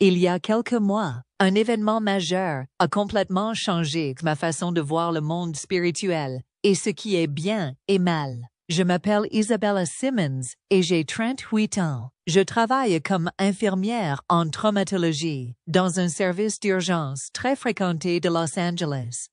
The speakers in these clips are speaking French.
Il y a quelques mois, un événement majeur a complètement changé ma façon de voir le monde spirituel et ce qui est bien et mal. Je m'appelle Isabella Simmons et j'ai 38 ans. Je travaille comme infirmière en traumatologie dans un service d'urgence très fréquenté de Los Angeles.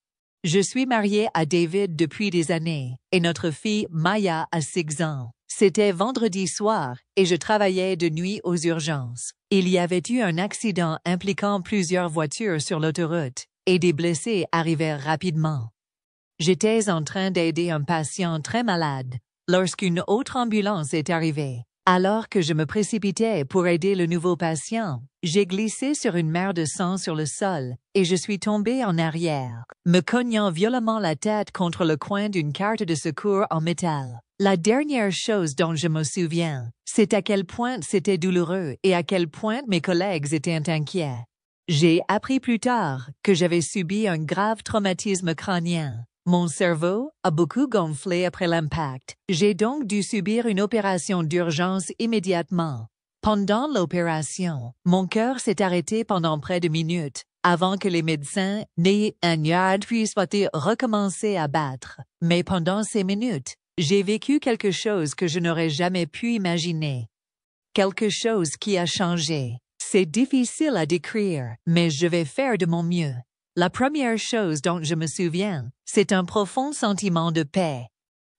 Je suis mariée à David depuis des années et notre fille Maya a 6 ans. C'était vendredi soir et je travaillais de nuit aux urgences. Il y avait eu un accident impliquant plusieurs voitures sur l'autoroute et des blessés arrivèrent rapidement. J'étais en train d'aider un patient très malade lorsqu'une autre ambulance est arrivée. Alors que je me précipitais pour aider le nouveau patient, j'ai glissé sur une mer de sang sur le sol et je suis tombée en arrière, me cognant violemment la tête contre le coin d'une carte de secours en métal. La dernière chose dont je me souviens, c'est à quel point c'était douloureux et à quel point mes collègues étaient inquiets. J'ai appris plus tard que j'avais subi un grave traumatisme crânien. Mon cerveau a beaucoup gonflé après l'impact. J'ai donc dû subir une opération d'urgence immédiatement. Pendant l'opération, mon cœur s'est arrêté pendant près de minutes, avant que les médecins n'aient un yard puissent recommencer à battre. Mais pendant ces minutes, j'ai vécu quelque chose que je n'aurais jamais pu imaginer. Quelque chose qui a changé. C'est difficile à décrire, mais je vais faire de mon mieux. La première chose dont je me souviens, c'est un profond sentiment de paix.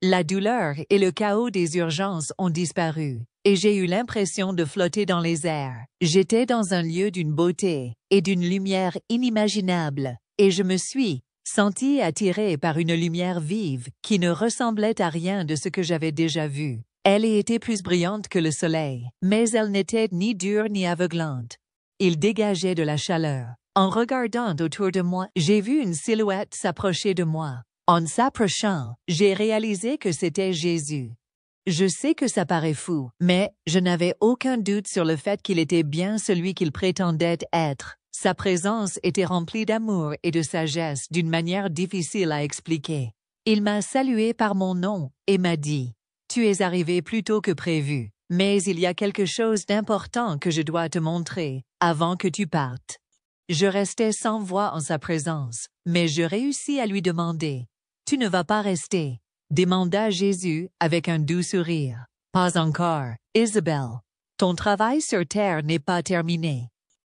La douleur et le chaos des urgences ont disparu, et j'ai eu l'impression de flotter dans les airs. J'étais dans un lieu d'une beauté et d'une lumière inimaginable, et je me suis sentie attirée par une lumière vive qui ne ressemblait à rien de ce que j'avais déjà vu. Elle était plus brillante que le soleil, mais elle n'était ni dure ni aveuglante. Il dégageait de la chaleur. En regardant autour de moi, j'ai vu une silhouette s'approcher de moi. En s'approchant, j'ai réalisé que c'était Jésus. Je sais que ça paraît fou, mais je n'avais aucun doute sur le fait qu'il était bien celui qu'il prétendait être. Sa présence était remplie d'amour et de sagesse d'une manière difficile à expliquer. Il m'a salué par mon nom et m'a dit « Tu es arrivé plus tôt que prévu, mais il y a quelque chose d'important que je dois te montrer avant que tu partes. » Je restais sans voix en sa présence, mais je réussis à lui demander « Tu ne vas pas rester ?» demanda Jésus avec un doux sourire. « Pas encore, Isabelle. Ton travail sur terre n'est pas terminé.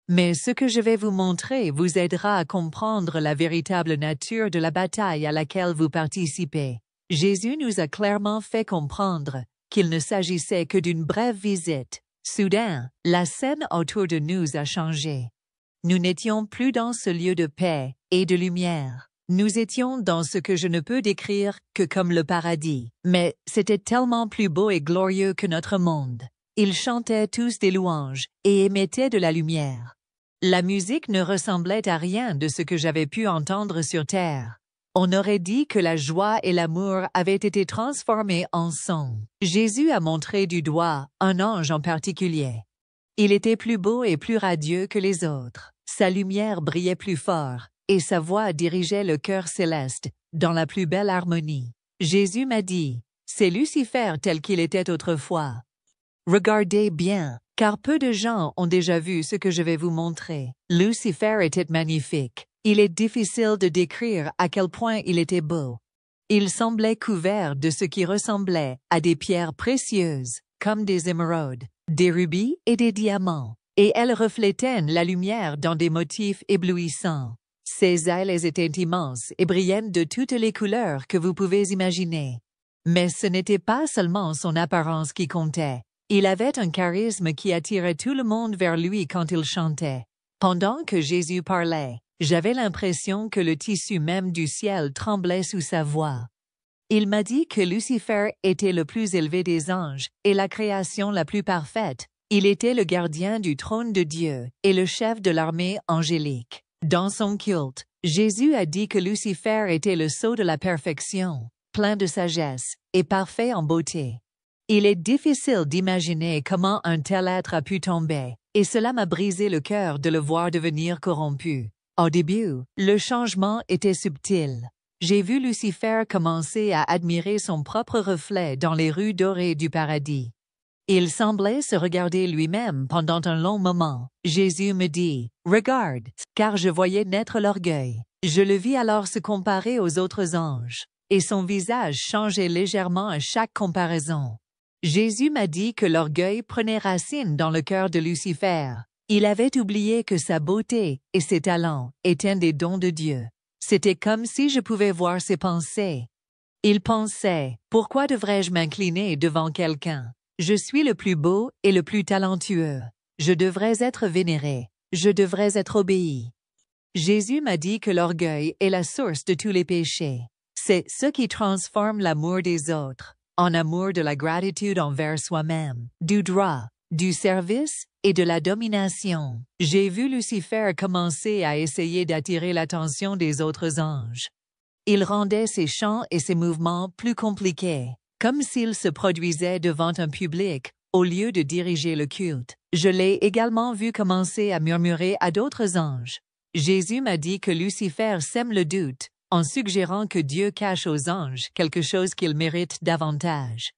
Mais ce que je vais vous montrer vous aidera à comprendre la véritable nature de la bataille à laquelle vous participez. » Jésus nous a clairement fait comprendre qu'il ne s'agissait que d'une brève visite. Soudain, la scène autour de nous a changé. Nous n'étions plus dans ce lieu de paix et de lumière. Nous étions dans ce que je ne peux décrire que comme le paradis. Mais c'était tellement plus beau et glorieux que notre monde. Ils chantaient tous des louanges et émettaient de la lumière. La musique ne ressemblait à rien de ce que j'avais pu entendre sur terre. On aurait dit que la joie et l'amour avaient été transformés en son. Jésus a montré du doigt un ange en particulier. Il était plus beau et plus radieux que les autres. Sa lumière brillait plus fort, et sa voix dirigeait le cœur céleste, dans la plus belle harmonie. Jésus m'a dit, « C'est Lucifer tel qu'il était autrefois. » Regardez bien, car peu de gens ont déjà vu ce que je vais vous montrer. Lucifer était magnifique. Il est difficile de décrire à quel point il était beau. Il semblait couvert de ce qui ressemblait à des pierres précieuses, comme des émeraudes, des rubis et des diamants, et elles reflétaient la lumière dans des motifs éblouissants. Ses ailes étaient immenses et brillaient de toutes les couleurs que vous pouvez imaginer. Mais ce n'était pas seulement son apparence qui comptait. Il avait un charisme qui attirait tout le monde vers lui quand il chantait. Pendant que Jésus parlait, j'avais l'impression que le tissu même du ciel tremblait sous sa voix. Il m'a dit que Lucifer était le plus élevé des anges et la création la plus parfaite. Il était le gardien du trône de Dieu et le chef de l'armée angélique. Dans son culte, Jésus a dit que Lucifer était le sceau de la perfection, plein de sagesse et parfait en beauté. Il est difficile d'imaginer comment un tel être a pu tomber, et cela m'a brisé le cœur de le voir devenir corrompu. Au début, le changement était subtil. J'ai vu Lucifer commencer à admirer son propre reflet dans les rues dorées du paradis. Il semblait se regarder lui-même pendant un long moment. Jésus me dit, « Regarde, car je voyais naître l'orgueil. » Je le vis alors se comparer aux autres anges, et son visage changeait légèrement à chaque comparaison. Jésus m'a dit que l'orgueil prenait racine dans le cœur de Lucifer. Il avait oublié que sa beauté et ses talents étaient des dons de Dieu. C'était comme si je pouvais voir ses pensées. Il pensait, « Pourquoi devrais-je m'incliner devant quelqu'un? Je suis le plus beau et le plus talentueux. Je devrais être vénéré. Je devrais être obéi. » Jésus m'a dit que l'orgueil est la source de tous les péchés. C'est ce qui transforme l'amour des autres en amour de la gratitude envers soi-même, du droit, du service et de la domination. J'ai vu Lucifer commencer à essayer d'attirer l'attention des autres anges. Il rendait ses chants et ses mouvements plus compliqués, comme s'il se produisait devant un public, au lieu de diriger le culte. Je l'ai également vu commencer à murmurer à d'autres anges. Jésus m'a dit que Lucifer sème le doute, en suggérant que Dieu cache aux anges quelque chose qu'ils méritent davantage.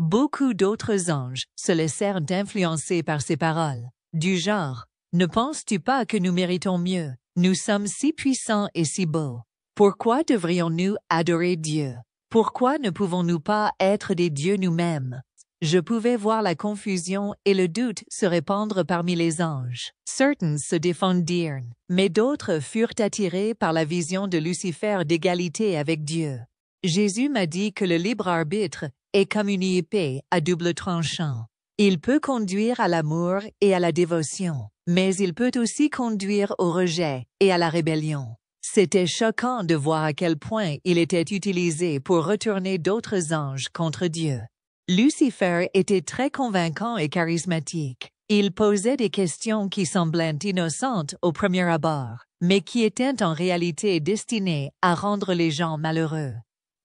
Beaucoup d'autres anges se laissèrent influencer par ces paroles, du genre « Ne penses-tu pas que nous méritons mieux? Nous sommes si puissants et si beaux. Pourquoi devrions-nous adorer Dieu? Pourquoi ne pouvons-nous pas être des dieux nous-mêmes? » Je pouvais voir la confusion et le doute se répandre parmi les anges. Certains se défendirent, mais d'autres furent attirés par la vision de Lucifer d'égalité avec Dieu. Jésus m'a dit que le libre arbitre est comme une épée à double tranchant. Il peut conduire à l'amour et à la dévotion, mais il peut aussi conduire au rejet et à la rébellion. C'était choquant de voir à quel point il était utilisé pour retourner d'autres anges contre Dieu. Lucifer était très convaincant et charismatique. Il posait des questions qui semblaient innocentes au premier abord, mais qui étaient en réalité destinées à rendre les gens malheureux.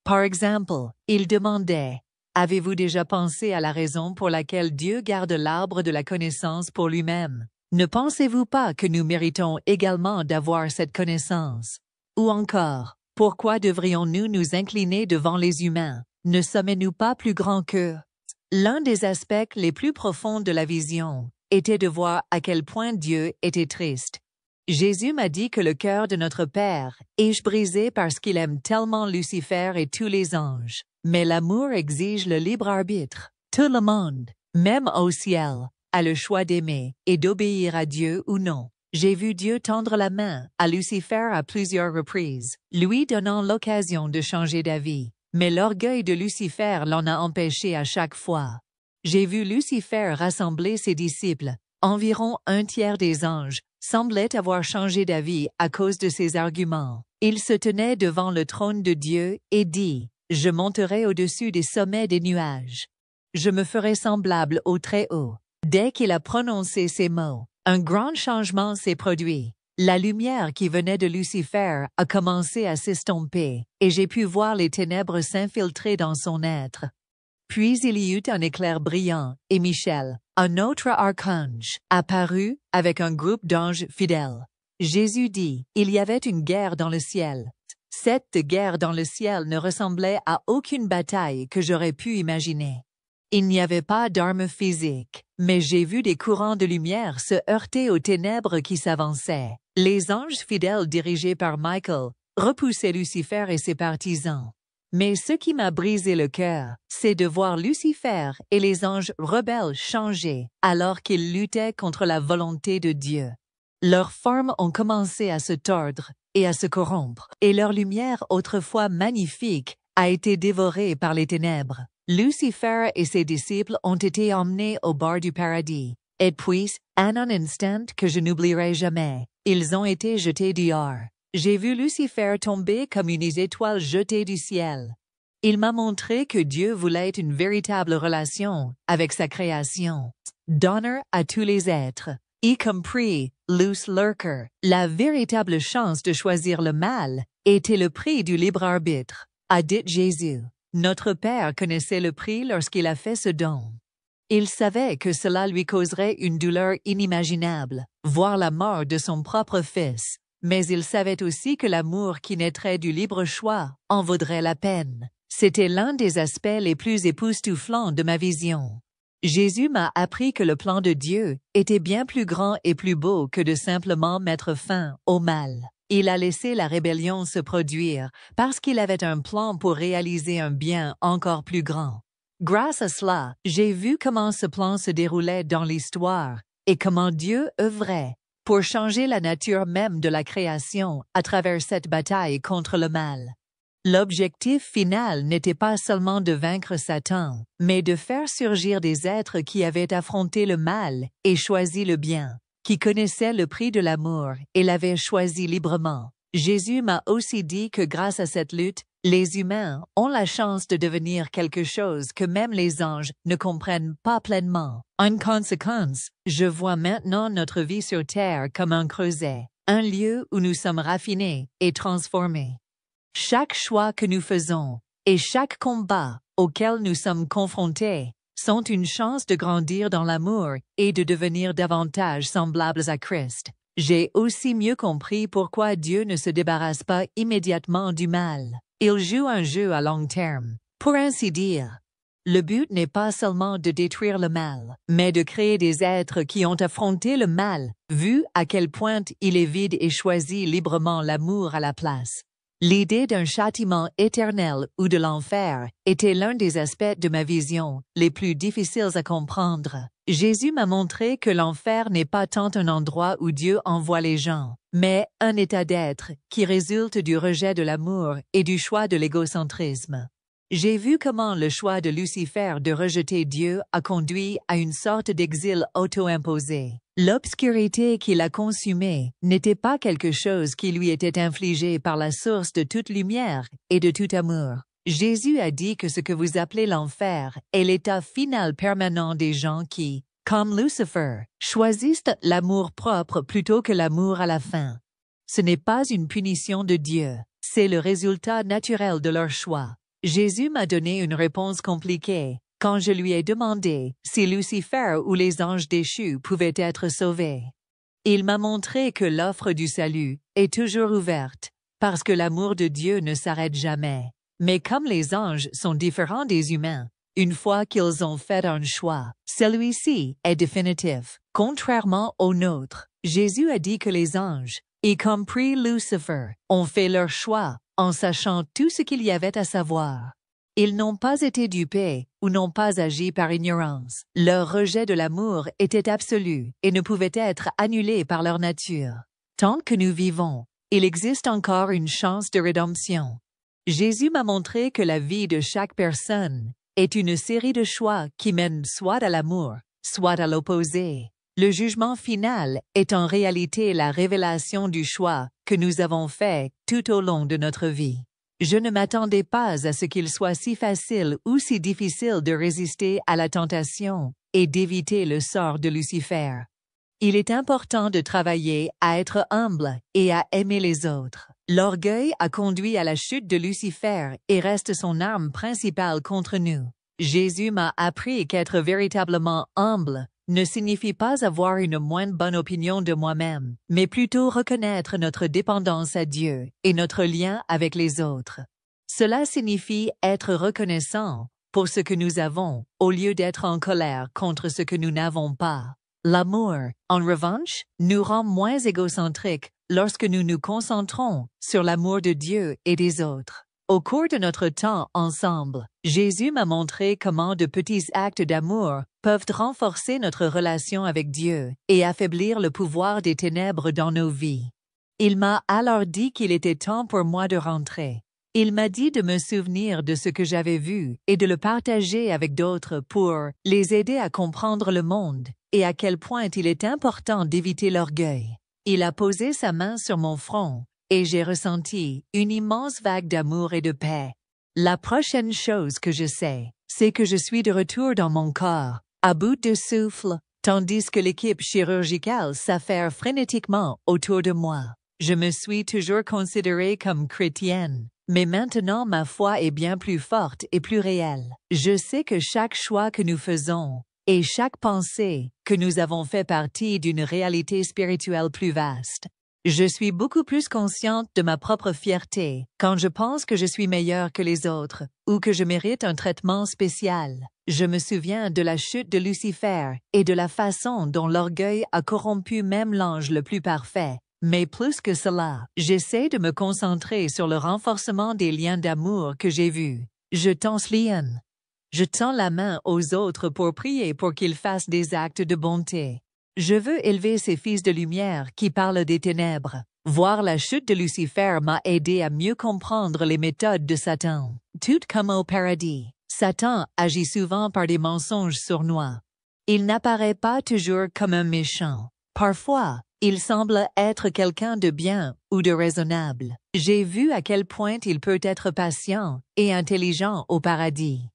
Par exemple, il demandait « Avez-vous déjà pensé à la raison pour laquelle Dieu garde l'arbre de la connaissance pour lui-même? Ne pensez-vous pas que nous méritons également d'avoir cette connaissance? Ou encore, pourquoi devrions-nous nous incliner devant les humains? Ne sommes-nous pas plus grands qu'eux? » L'un des aspects les plus profonds de la vision était de voir à quel point Dieu était triste. Jésus m'a dit que le cœur de notre Père est brisé parce qu'il aime tellement Lucifer et tous les anges. Mais l'amour exige le libre arbitre. Tout le monde, même au ciel, a le choix d'aimer et d'obéir à Dieu ou non. J'ai vu Dieu tendre la main à Lucifer à plusieurs reprises, lui donnant l'occasion de changer d'avis. Mais l'orgueil de Lucifer l'en a empêché à chaque fois. J'ai vu Lucifer rassembler ses disciples. Environ un tiers des anges semblaient avoir changé d'avis à cause de ses arguments. Il se tenait devant le trône de Dieu et dit, « Je monterai au-dessus des sommets des nuages. Je me ferai semblable au Très-Haut. » Dès qu'il a prononcé ces mots, un grand changement s'est produit. La lumière qui venait de Lucifer a commencé à s'estomper, et j'ai pu voir les ténèbres s'infiltrer dans son être. Puis il y eut un éclair brillant, et Michel, un autre archange, apparut avec un groupe d'anges fidèles. Jésus dit, il y avait une guerre dans le ciel. Cette guerre dans le ciel ne ressemblait à aucune bataille que j'aurais pu imaginer. Il n'y avait pas d'armes physiques, mais j'ai vu des courants de lumière se heurter aux ténèbres qui s'avançaient. Les anges fidèles dirigés par Michael repoussaient Lucifer et ses partisans. Mais ce qui m'a brisé le cœur, c'est de voir Lucifer et les anges rebelles changer alors qu'ils luttaient contre la volonté de Dieu. Leurs formes ont commencé à se tordre et à se corrompre, et leur lumière autrefois magnifique a été dévorée par les ténèbres. Lucifer et ses disciples ont été emmenés au bord du paradis. Et puis, en un instant que je n'oublierai jamais, ils ont été jetés dehors. J'ai vu Lucifer tomber comme une étoile jetée du ciel. Il m'a montré que Dieu voulait une véritable relation avec sa création. D'honneur à tous les êtres, y compris Luce Lurker. La véritable chance de choisir le mal était le prix du libre arbitre, a dit Jésus. Notre Père connaissait le prix lorsqu'il a fait ce don. Il savait que cela lui causerait une douleur inimaginable, voir la mort de son propre fils, mais il savait aussi que l'amour qui naîtrait du libre choix en vaudrait la peine. C'était l'un des aspects les plus époustouflants de ma vision. Jésus m'a appris que le plan de Dieu était bien plus grand et plus beau que de simplement mettre fin au mal. Il a laissé la rébellion se produire parce qu'il avait un plan pour réaliser un bien encore plus grand. Grâce à cela, j'ai vu comment ce plan se déroulait dans l'histoire et comment Dieu œuvrait pour changer la nature même de la création à travers cette bataille contre le mal. L'objectif final n'était pas seulement de vaincre Satan, mais de faire surgir des êtres qui avaient affronté le mal et choisi le bien, qui connaissaient le prix de l'amour et l'avaient choisi librement. Jésus m'a aussi dit que grâce à cette lutte, les humains ont la chance de devenir quelque chose que même les anges ne comprennent pas pleinement. En conséquence, je vois maintenant notre vie sur Terre comme un creuset, un lieu où nous sommes raffinés et transformés. Chaque choix que nous faisons et chaque combat auquel nous sommes confrontés sont une chance de grandir dans l'amour et de devenir davantage semblables à Christ. J'ai aussi mieux compris pourquoi Dieu ne se débarrasse pas immédiatement du mal. Il joue un jeu à long terme, pour ainsi dire. Le but n'est pas seulement de détruire le mal, mais de créer des êtres qui ont affronté le mal, vu à quel point il est vide et choisi librement l'amour à la place. L'idée d'un châtiment éternel ou de l'enfer était l'un des aspects de ma vision les plus difficiles à comprendre. Jésus m'a montré que l'enfer n'est pas tant un endroit où Dieu envoie les gens, mais un état d'être qui résulte du rejet de l'amour et du choix de l'égocentrisme. J'ai vu comment le choix de Lucifer de rejeter Dieu a conduit à une sorte d'exil auto-imposé. L'obscurité qui l'a consumé n'était pas quelque chose qui lui était infligé par la source de toute lumière et de tout amour. Jésus a dit que ce que vous appelez l'enfer est l'état final permanent des gens qui, comme Lucifer, choisissent l'amour propre plutôt que l'amour à la fin. Ce n'est pas une punition de Dieu, c'est le résultat naturel de leur choix. Jésus m'a donné une réponse compliquée quand je lui ai demandé si Lucifer ou les anges déchus pouvaient être sauvés. Il m'a montré que l'offre du salut est toujours ouverte, parce que l'amour de Dieu ne s'arrête jamais. Mais comme les anges sont différents des humains, une fois qu'ils ont fait un choix, celui-ci est définitif. Contrairement au nôtre, Jésus a dit que les anges, y compris Lucifer, ont fait leur choix en sachant tout ce qu'il y avait à savoir. Ils n'ont pas été dupés ou n'ont pas agi par ignorance. Leur rejet de l'amour était absolu et ne pouvait être annulé par leur nature. Tant que nous vivons, il existe encore une chance de rédemption. Jésus m'a montré que la vie de chaque personne est une série de choix qui mènent soit à l'amour, soit à l'opposé. Le jugement final est en réalité la révélation du choix que nous avons fait tout au long de notre vie. Je ne m'attendais pas à ce qu'il soit si facile ou si difficile de résister à la tentation et d'éviter le sort de Lucifer. Il est important de travailler à être humble et à aimer les autres. L'orgueil a conduit à la chute de Lucifer et reste son arme principale contre nous. Jésus m'a appris qu'être véritablement humble ne signifie pas avoir une moins bonne opinion de moi-même, mais plutôt reconnaître notre dépendance à Dieu et notre lien avec les autres. Cela signifie être reconnaissant pour ce que nous avons, au lieu d'être en colère contre ce que nous n'avons pas. L'amour, en revanche, nous rend moins égocentriques lorsque nous nous concentrons sur l'amour de Dieu et des autres. Au cours de notre temps ensemble, Jésus m'a montré comment de petits actes d'amour peuvent renforcer notre relation avec Dieu et affaiblir le pouvoir des ténèbres dans nos vies. Il m'a alors dit qu'il était temps pour moi de rentrer. Il m'a dit de me souvenir de ce que j'avais vu et de le partager avec d'autres pour les aider à comprendre le monde et à quel point il est important d'éviter l'orgueil. Il a posé sa main sur mon front et j'ai ressenti une immense vague d'amour et de paix. La prochaine chose que je sais, c'est que je suis de retour dans mon corps, à bout de souffle, tandis que l'équipe chirurgicale s'affaire frénétiquement autour de moi. Je me suis toujours considérée comme chrétienne, mais maintenant ma foi est bien plus forte et plus réelle. Je sais que chaque choix que nous faisons et chaque pensée que nous avons fait partie d'une réalité spirituelle plus vaste. Je suis beaucoup plus consciente de ma propre fierté quand je pense que je suis meilleure que les autres ou que je mérite un traitement spécial. Je me souviens de la chute de Lucifer et de la façon dont l'orgueil a corrompu même l'ange le plus parfait. Mais plus que cela, j'essaie de me concentrer sur le renforcement des liens d'amour que j'ai vus. Je tends lien. Je tends la main aux autres pour prier pour qu'ils fassent des actes de bonté. Je veux élever ces fils de lumière qui parlent des ténèbres. Voir la chute de Lucifer m'a aidé à mieux comprendre les méthodes de Satan. Tout comme au paradis, Satan agit souvent par des mensonges sournois. Il n'apparaît pas toujours comme un méchant. Parfois, il semble être quelqu'un de bien ou de raisonnable. J'ai vu à quel point il peut être patient et intelligent au paradis.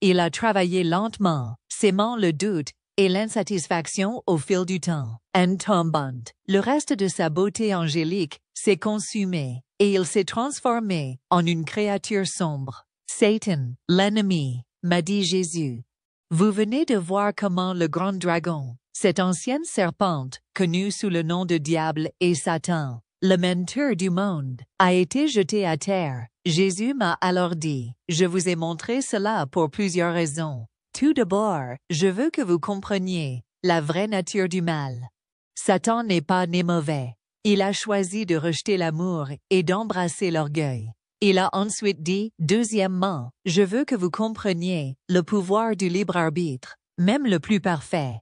Il a travaillé lentement, sémant le doute et l'insatisfaction au fil du temps. En tombant, le reste de sa beauté angélique s'est consumé et il s'est transformé en une créature sombre. Satan, l'ennemi, m'a dit Jésus. Vous venez de voir comment le grand dragon, cette ancienne serpente, connue sous le nom de diable et Satan, le menteur du monde, a été jeté à terre. Jésus m'a alors dit, je vous ai montré cela pour plusieurs raisons. Tout d'abord, je veux que vous compreniez la vraie nature du mal. Satan n'est pas né mauvais. Il a choisi de rejeter l'amour et d'embrasser l'orgueil. Il a ensuite dit, deuxièmement, je veux que vous compreniez le pouvoir du libre arbitre, même le plus parfait.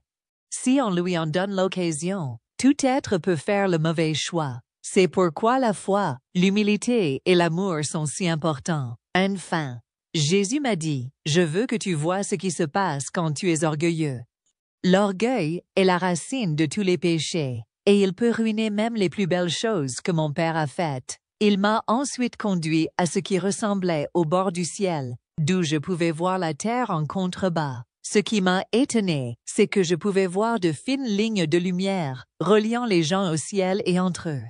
Si on lui en donne l'occasion, tout être peut faire le mauvais choix. C'est pourquoi la foi, l'humilité et l'amour sont si importants. Enfin, Jésus m'a dit, je veux que tu vois ce qui se passe quand tu es orgueilleux. L'orgueil est la racine de tous les péchés, et il peut ruiner même les plus belles choses que mon Père a faites. Il m'a ensuite conduit à ce qui ressemblait au bord du ciel, d'où je pouvais voir la terre en contrebas. Ce qui m'a étonné, c'est que je pouvais voir de fines lignes de lumière, reliant les gens au ciel et entre eux.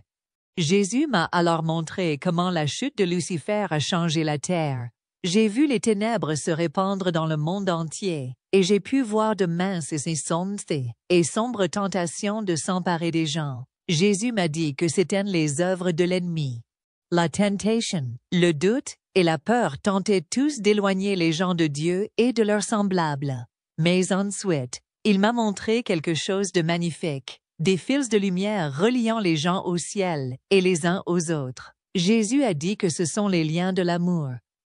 Jésus m'a alors montré comment la chute de Lucifer a changé la terre. J'ai vu les ténèbres se répandre dans le monde entier, et j'ai pu voir de minces et sombres tentations de s'emparer des gens. Jésus m'a dit que c'étaient les œuvres de l'ennemi. La tentation, le doute et la peur tentaient tous d'éloigner les gens de Dieu et de leurs semblables. Mais ensuite, il m'a montré quelque chose de magnifique, des fils de lumière reliant les gens au ciel et les uns aux autres. Jésus a dit que ce sont les liens de l'amour.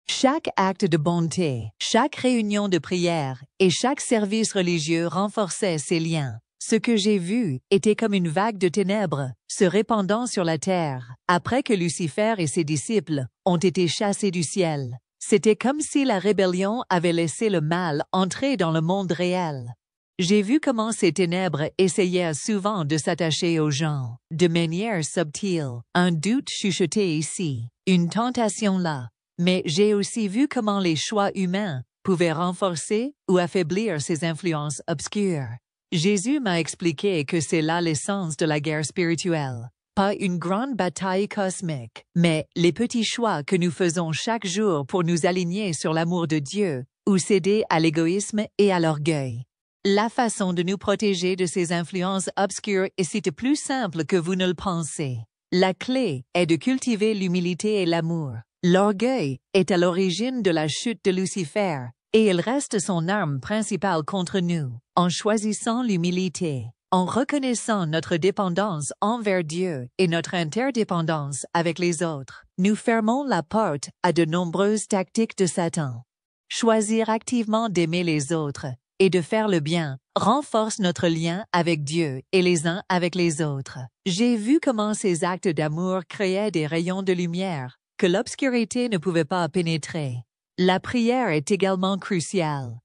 Chaque acte de bonté, chaque réunion de prière et chaque service religieux renforçait ces liens. Ce que j'ai vu était comme une vague de ténèbres se répandant sur la terre, après que Lucifer et ses disciples ont été chassés du ciel. C'était comme si la rébellion avait laissé le mal entrer dans le monde réel. J'ai vu comment ces ténèbres essayaient souvent de s'attacher aux gens, de manière subtile, un doute chuchoté ici, une tentation là. Mais j'ai aussi vu comment les choix humains pouvaient renforcer ou affaiblir ces influences obscures. Jésus m'a expliqué que c'est là l'essence de la guerre spirituelle. Pas une grande bataille cosmique, mais les petits choix que nous faisons chaque jour pour nous aligner sur l'amour de Dieu ou céder à l'égoïsme et à l'orgueil. La façon de nous protéger de ces influences obscures est si plus simple que vous ne le pensez. La clé est de cultiver l'humilité et l'amour. L'orgueil est à l'origine de la chute de Lucifer, et il reste son arme principale contre nous. En choisissant l'humilité, en reconnaissant notre dépendance envers Dieu et notre interdépendance avec les autres, nous fermons la porte à de nombreuses tactiques de Satan. Choisir activement d'aimer les autres et de faire le bien renforce notre lien avec Dieu et les uns avec les autres. J'ai vu comment ces actes d'amour créaient des rayons de lumière que l'obscurité ne pouvait pas pénétrer. La prière est également cruciale.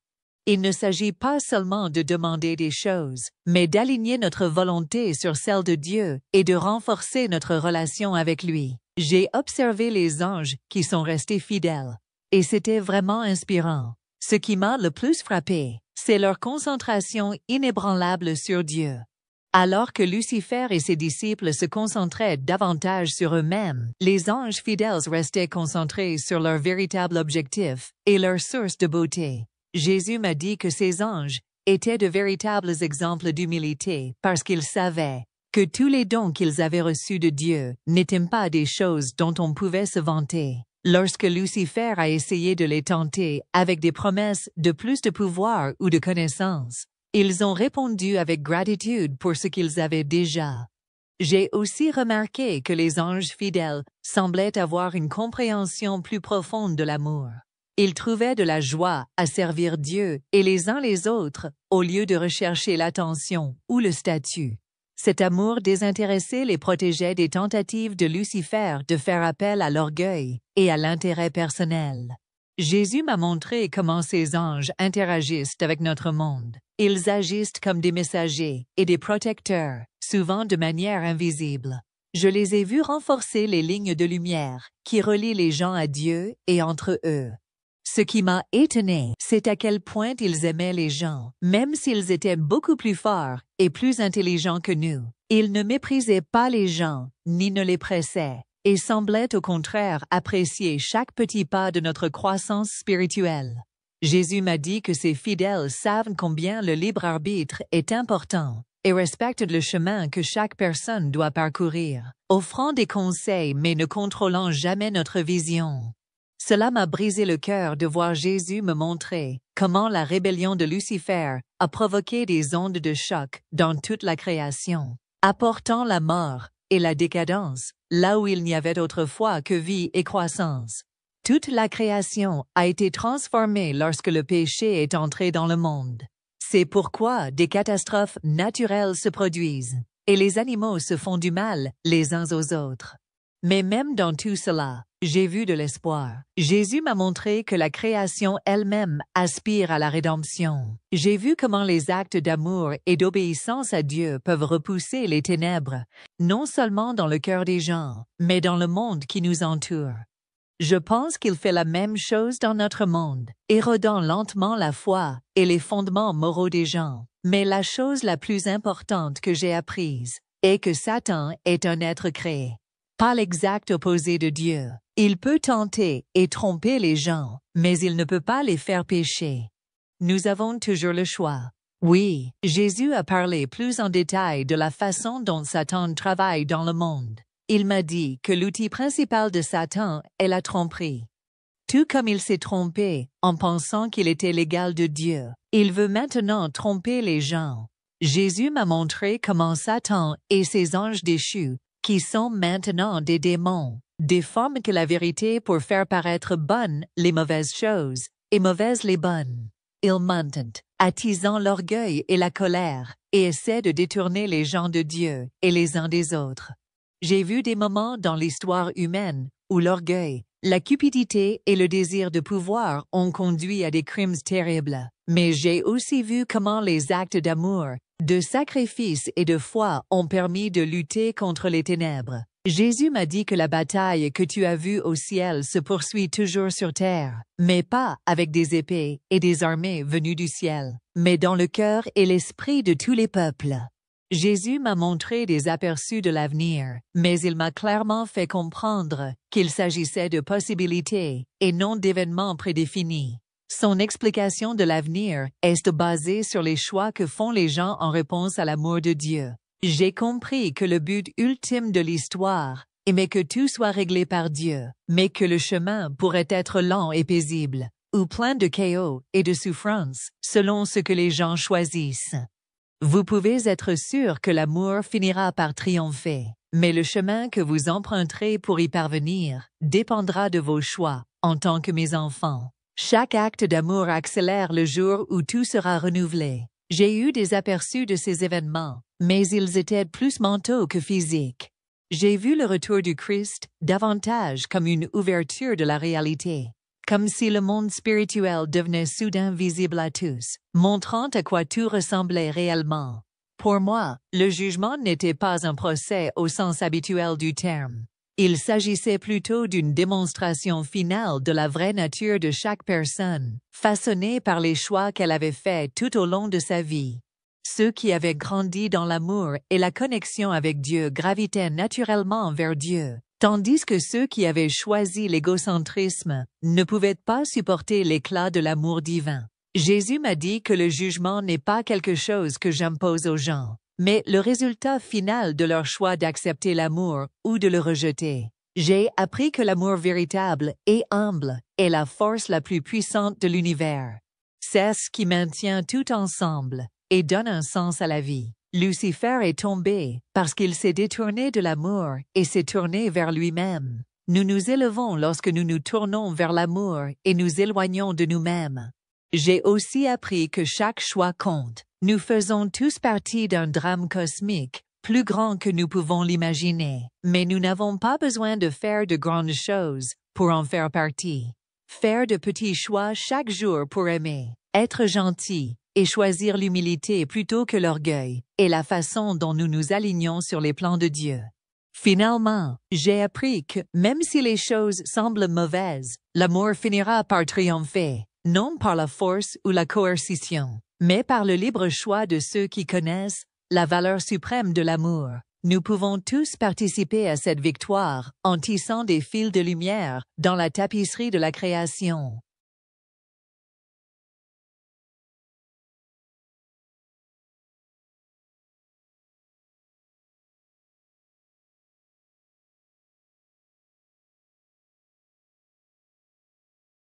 Il ne s'agit pas seulement de demander des choses, mais d'aligner notre volonté sur celle de Dieu et de renforcer notre relation avec lui. J'ai observé les anges qui sont restés fidèles, et c'était vraiment inspirant. Ce qui m'a le plus frappé, c'est leur concentration inébranlable sur Dieu. Alors que Lucifer et ses disciples se concentraient davantage sur eux-mêmes, les anges fidèles restaient concentrés sur leur véritable objectif et leur source de beauté. Jésus m'a dit que ces anges étaient de véritables exemples d'humilité parce qu'ils savaient que tous les dons qu'ils avaient reçus de Dieu n'étaient pas des choses dont on pouvait se vanter. Lorsque Lucifer a essayé de les tenter avec des promesses de plus de pouvoir ou de connaissance, ils ont répondu avec gratitude pour ce qu'ils avaient déjà. J'ai aussi remarqué que les anges fidèles semblaient avoir une compréhension plus profonde de l'amour. Ils trouvaient de la joie à servir Dieu et les uns les autres, au lieu de rechercher l'attention ou le statut. Cet amour désintéressé les protégeait des tentatives de Lucifer de faire appel à l'orgueil et à l'intérêt personnel. Jésus m'a montré comment ces anges interagissent avec notre monde. Ils agissent comme des messagers et des protecteurs, souvent de manière invisible. Je les ai vus renforcer les lignes de lumière qui relient les gens à Dieu et entre eux. Ce qui m'a étonné, c'est à quel point ils aimaient les gens, même s'ils étaient beaucoup plus forts et plus intelligents que nous. Ils ne méprisaient pas les gens, ni ne les pressaient, et semblaient au contraire apprécier chaque petit pas de notre croissance spirituelle. Jésus m'a dit que ses fidèles savent combien le libre arbitre est important et respectent le chemin que chaque personne doit parcourir, offrant des conseils mais ne contrôlant jamais notre vision. Cela m'a brisé le cœur de voir Jésus me montrer comment la rébellion de Lucifer a provoqué des ondes de choc dans toute la création, apportant la mort et la décadence, là où il n'y avait autrefois que vie et croissance. Toute la création a été transformée lorsque le péché est entré dans le monde. C'est pourquoi des catastrophes naturelles se produisent, et les animaux se font du mal les uns aux autres. Mais même dans tout cela, j'ai vu de l'espoir. Jésus m'a montré que la création elle-même aspire à la rédemption. J'ai vu comment les actes d'amour et d'obéissance à Dieu peuvent repousser les ténèbres, non seulement dans le cœur des gens, mais dans le monde qui nous entoure. Je pense qu'il fait la même chose dans notre monde, érodant lentement la foi et les fondements moraux des gens. Mais la chose la plus importante que j'ai apprise est que Satan est un être créé, pas l'exact opposé de Dieu. Il peut tenter et tromper les gens, mais il ne peut pas les faire pécher. Nous avons toujours le choix. Oui, Jésus a parlé plus en détail de la façon dont Satan travaille dans le monde. Il m'a dit que l'outil principal de Satan est la tromperie. Tout comme il s'est trompé en pensant qu'il était l'égal de Dieu, il veut maintenant tromper les gens. Jésus m'a montré comment Satan et ses anges déchus, qui sont maintenant des démons, déforment que la vérité pour faire paraître bonnes les mauvaises choses et mauvaises les bonnes. Ils mentent, attisant l'orgueil et la colère, et essaient de détourner les gens de Dieu et les uns des autres. J'ai vu des moments dans l'histoire humaine où l'orgueil, la cupidité et le désir de pouvoir ont conduit à des crimes terribles. Mais j'ai aussi vu comment les actes d'amour, de sacrifice et de foi ont permis de lutter contre les ténèbres. Jésus m'a dit que la bataille que tu as vue au ciel se poursuit toujours sur terre, mais pas avec des épées et des armées venues du ciel, mais dans le cœur et l'esprit de tous les peuples. Jésus m'a montré des aperçus de l'avenir, mais il m'a clairement fait comprendre qu'il s'agissait de possibilités et non d'événements prédéfinis. Son explication de l'avenir est basée sur les choix que font les gens en réponse à l'amour de Dieu. J'ai compris que le but ultime de l'histoire est que tout soit réglé par Dieu, mais que le chemin pourrait être lent et paisible, ou plein de chaos et de souffrance, selon ce que les gens choisissent. Vous pouvez être sûr que l'amour finira par triompher, mais le chemin que vous emprunterez pour y parvenir dépendra de vos choix, en tant que mes enfants. Chaque acte d'amour accélère le jour où tout sera renouvelé. J'ai eu des aperçus de ces événements, mais ils étaient plus mentaux que physiques. J'ai vu le retour du Christ davantage comme une ouverture de la réalité, comme si le monde spirituel devenait soudain visible à tous, montrant à quoi tout ressemblait réellement. Pour moi, le jugement n'était pas un procès au sens habituel du terme. Il s'agissait plutôt d'une démonstration finale de la vraie nature de chaque personne, façonnée par les choix qu'elle avait faits tout au long de sa vie. Ceux qui avaient grandi dans l'amour et la connexion avec Dieu gravitaient naturellement vers Dieu, tandis que ceux qui avaient choisi l'égocentrisme ne pouvaient pas supporter l'éclat de l'amour divin. Jésus m'a dit que le jugement n'est pas quelque chose que j'impose aux gens, mais le résultat final de leur choix d'accepter l'amour ou de le rejeter. J'ai appris que l'amour véritable et humble est la force la plus puissante de l'univers. C'est ce qui maintient tout ensemble et donne un sens à la vie. Lucifer est tombé parce qu'il s'est détourné de l'amour et s'est tourné vers lui-même. Nous nous élevons lorsque nous nous tournons vers l'amour et nous éloignons de nous-mêmes. J'ai aussi appris que chaque choix compte. Nous faisons tous partie d'un drame cosmique, plus grand que nous pouvons l'imaginer, mais nous n'avons pas besoin de faire de grandes choses pour en faire partie. Faire de petits choix chaque jour pour aimer, être gentil et choisir l'humilité plutôt que l'orgueil est la façon dont nous nous alignons sur les plans de Dieu. Finalement, j'ai appris que, même si les choses semblent mauvaises, l'amour finira par triompher, non par la force ou la coercition, mais par le libre choix de ceux qui connaissent la valeur suprême de l'amour. Nous pouvons tous participer à cette victoire en tissant des fils de lumière dans la tapisserie de la création.